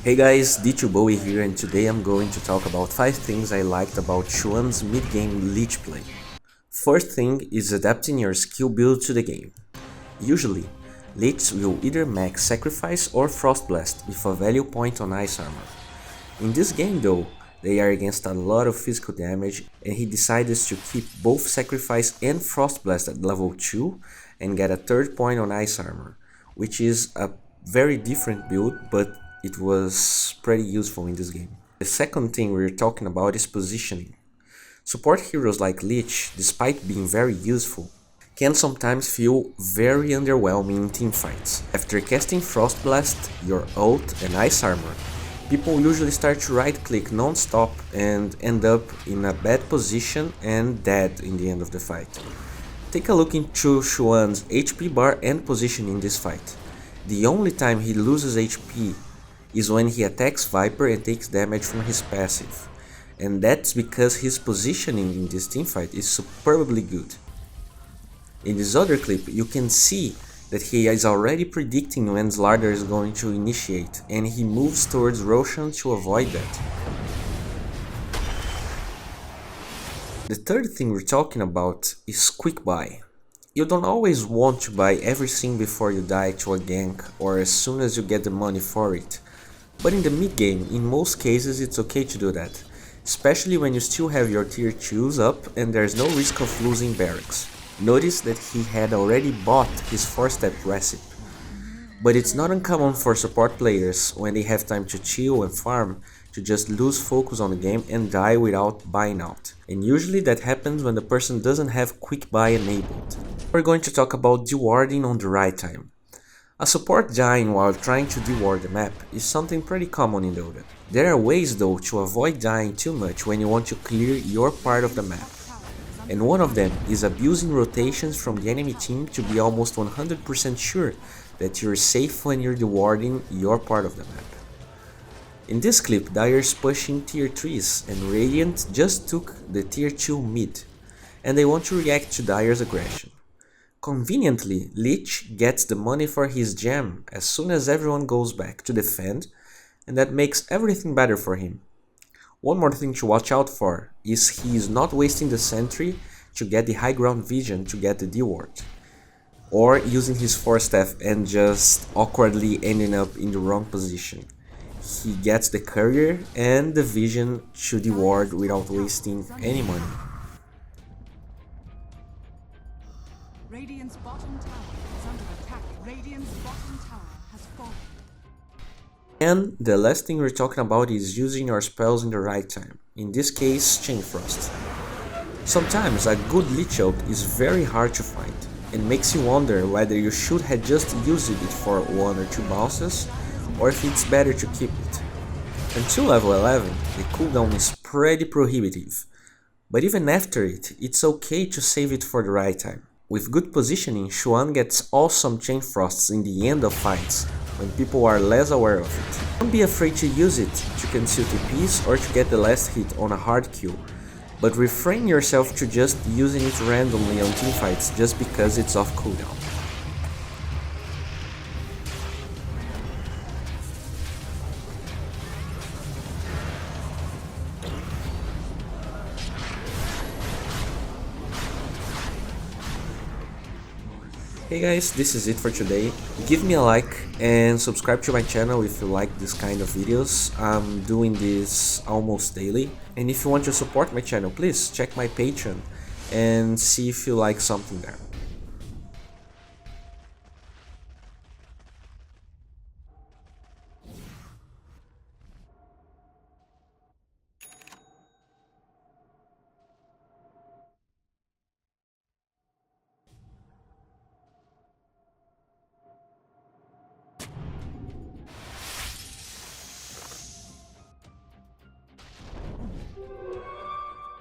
Hey guys, D.Bowie here, and today I'm going to talk about 5 things I liked about Chuan's mid-game Lich play. First thing is adapting your skill build to the game. Usually, Lichs will either max Sacrifice or Frost Blast with a value point on Ice Armor. In this game though, they are against a lot of physical damage, and he decided to keep both Sacrifice and Frost Blast at level 2 and get a third point on Ice Armor, which is a very different build, but it was pretty useful in this game. The second thing we're talking about is positioning. Support heroes like Lich, despite being very useful, can sometimes feel very underwhelming in teamfights. After casting Frost Blast, your ult and Ice Armor, people usually start to right click non-stop and end up in a bad position and dead in the end of the fight. Take a look into Chuan's HP bar and position in this fight. The only time he loses HP is when he attacks Viper and takes damage from his passive, and that's because his positioning in this teamfight is superbly good. In this other clip, you can see that he is already predicting when Slardar is going to initiate, and he moves towards Roshan to avoid that. The third thing we're talking about is quick buy. You don't always want to buy everything before you die to a gank or as soon as you get the money for it. But in the mid game, in most cases it's okay to do that, especially when you still have your tier 2s up and there's no risk of losing barracks. Notice that he had already bought his 4-step recipe. But it's not uncommon for support players, when they have time to chill and farm, to just lose focus on the game and die without buying out. And usually that happens when the person doesn't have quick buy enabled. We're going to talk about dewarding on the right time. A support dying while trying to deward the map is something pretty common in Dota. There are ways though to avoid dying too much when you want to clear your part of the map. And one of them is abusing rotations from the enemy team to be almost 100% sure that you're safe when you're dewarding your part of the map. In this clip, Dire's pushing tier 3s and Radiant just took the tier 2 mid, and they want to react to Dire's aggression. Conveniently, Lich gets the money for his gem as soon as everyone goes back to defend, and that makes everything better for him. One more thing to watch out for is he is not wasting the sentry to get the high ground vision to get the deward, or using his 4-staff and just awkwardly ending up in the wrong position. He gets the courier and the vision to deward without wasting any money. Radiant's bottom tower is under attack. Radiant's bottom tower has fallen. And the last thing we're talking about is using your spells in the right time. In this case, Chain Frost. Sometimes a good Lich ult is very hard to find, and makes you wonder whether you should have just used it for 1 or 2 bounces, or if it's better to keep it. Until level 11, the cooldown is pretty prohibitive, but even after it, it's okay to save it for the right time. With good positioning, Chuan gets awesome Chain Frosts in the end of fights, when people are less aware of it. Don't be afraid to use it to conceal TPs or to get the last hit on a hard kill, but refrain yourself to just using it randomly on teamfights just because it's off cooldown. Hey guys, this is it for today. Give me a like and subscribe to my channel if you like this kind of videos. I'm doing this almost daily. And if you want to support my channel, please check my Patreon and see if you like something there.